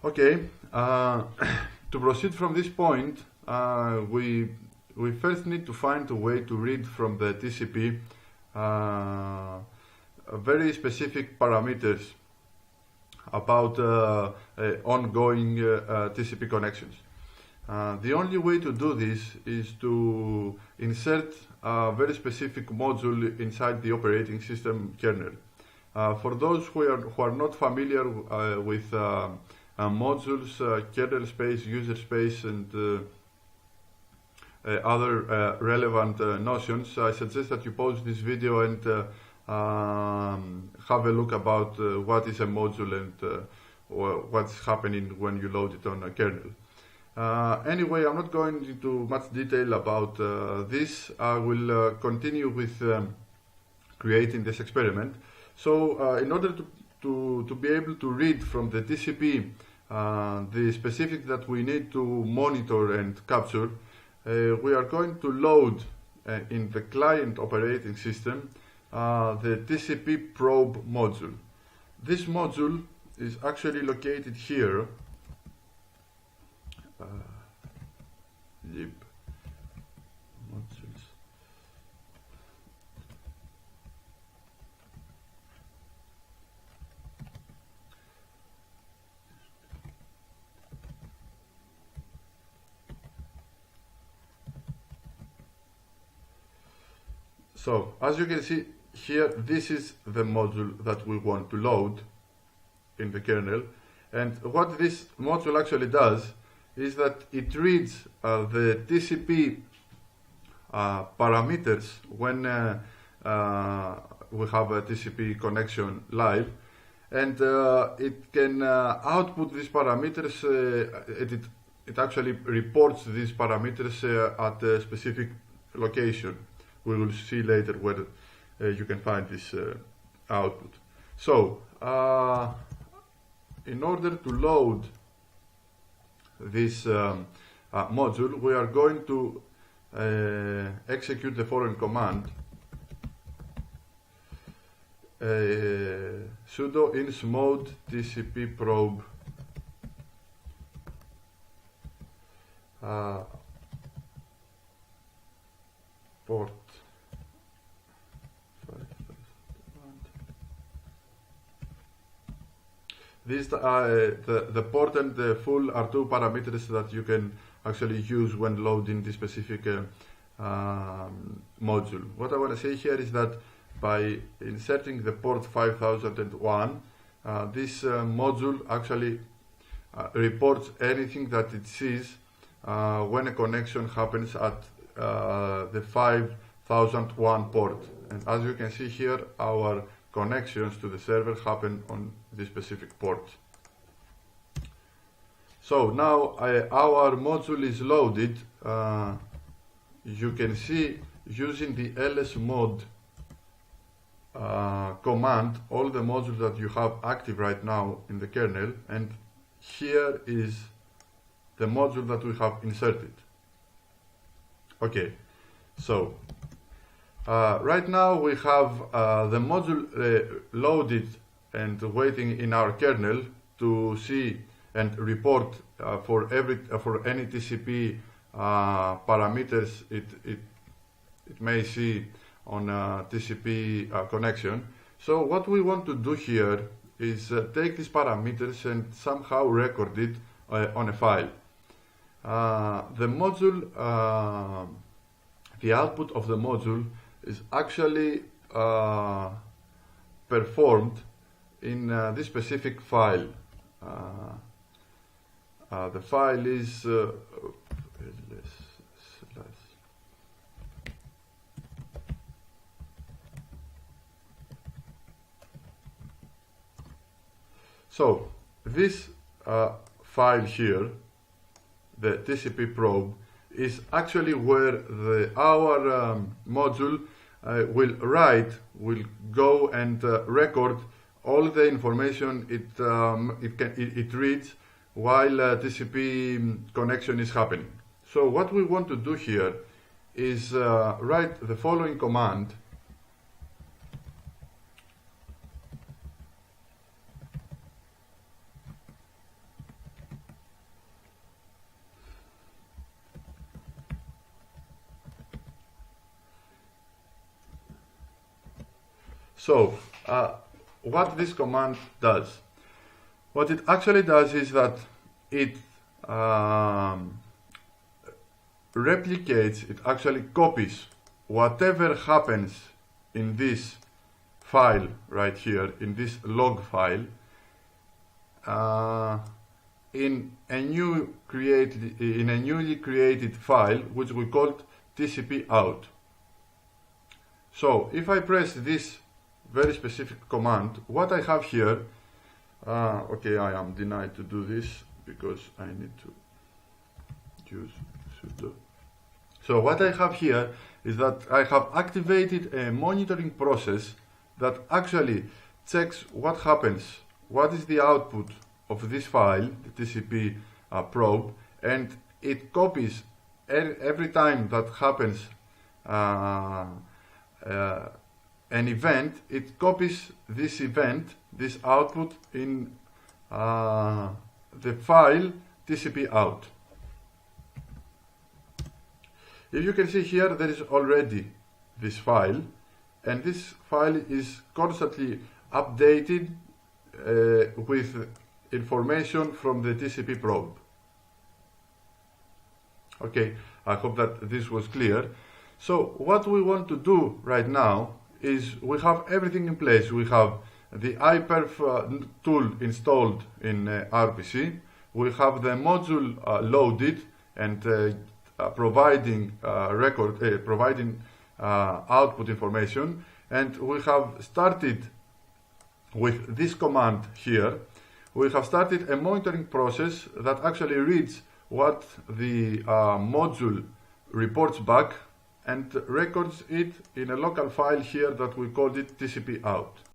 Okay, to proceed from this point, we first need to find a way to read from the TCP very specific parameters about ongoing TCP connections. The only way to do this is to insert a very specific module inside the operating system kernel. For those who are not familiar with modules, kernel space, user space, and other relevant notions, I suggest that you pause this video and have a look about what is a module and what's happening when you load it on a kernel. Anyway, I'm not going into much detail about this. I will continue with creating this experiment. So in order to be able to read from the TCP the specific that we need to monitor and capture, we are going to load in the client operating system the TCP probe module. This module is actually located here. Lib modules. So, as you can see here, this is the module that we want to load in the kernel. And what this module actually does is that it reads the TCP parameters when we have a TCP connection live, and it can output these parameters. It actually reports these parameters at a specific location. We will see later where you can find this output. So, in order to load this module, we are going to execute the following command: sudo insmod TCP probe port 5001. These the port and the full are two parameters that you can actually use when loading this specific module. What I want to say here is that by inserting the port 5001, this module actually reports anything that it sees when a connection happens at the 5001 port. And as you can see here, our connections to the server happen on this specific port. So now our module is loaded. You can see, using the lsmod command, all the modules that you have active right now in the kernel, and here is the module that we have inserted. Okay, so right now we have the module loaded and waiting in our kernel to see and report for any TCP parameters it may see on a TCP connection. So what we want to do here is take these parameters and somehow record it on a file. The module, the output of the module is actually performed in this specific file. The file is so this file here, the TCP probe, is actually where our module will go and record all the information it reads while TCP connection is happening. So what we want to do here is write the following command: So, what this command does? What it actually does is that it replicates, it actually copies whatever happens in this file right here, in this log file, in a newly created file which we called TCP out. So if I press this very specific command, what I have here, okay, I am denied to do this because I need to use sudo. So what I have here is that I have activated a monitoring process that actually checks what happens, what is the output of this file, the TCP probe, and it copies every time that happens an event, it copies this event, this output in the file TCP out. If you can see here, there is already this file, and this file is constantly updated with information from the TCP probe. Okay, I hope that this was clear. So what we want to do right now is we have everything in place. We have the iPerf tool installed in RPC. We have the module loaded and providing output information, and we have started with this command here. We have started a monitoring process that actually reads what the module reports back and records it in a local file here that we called it TCP out.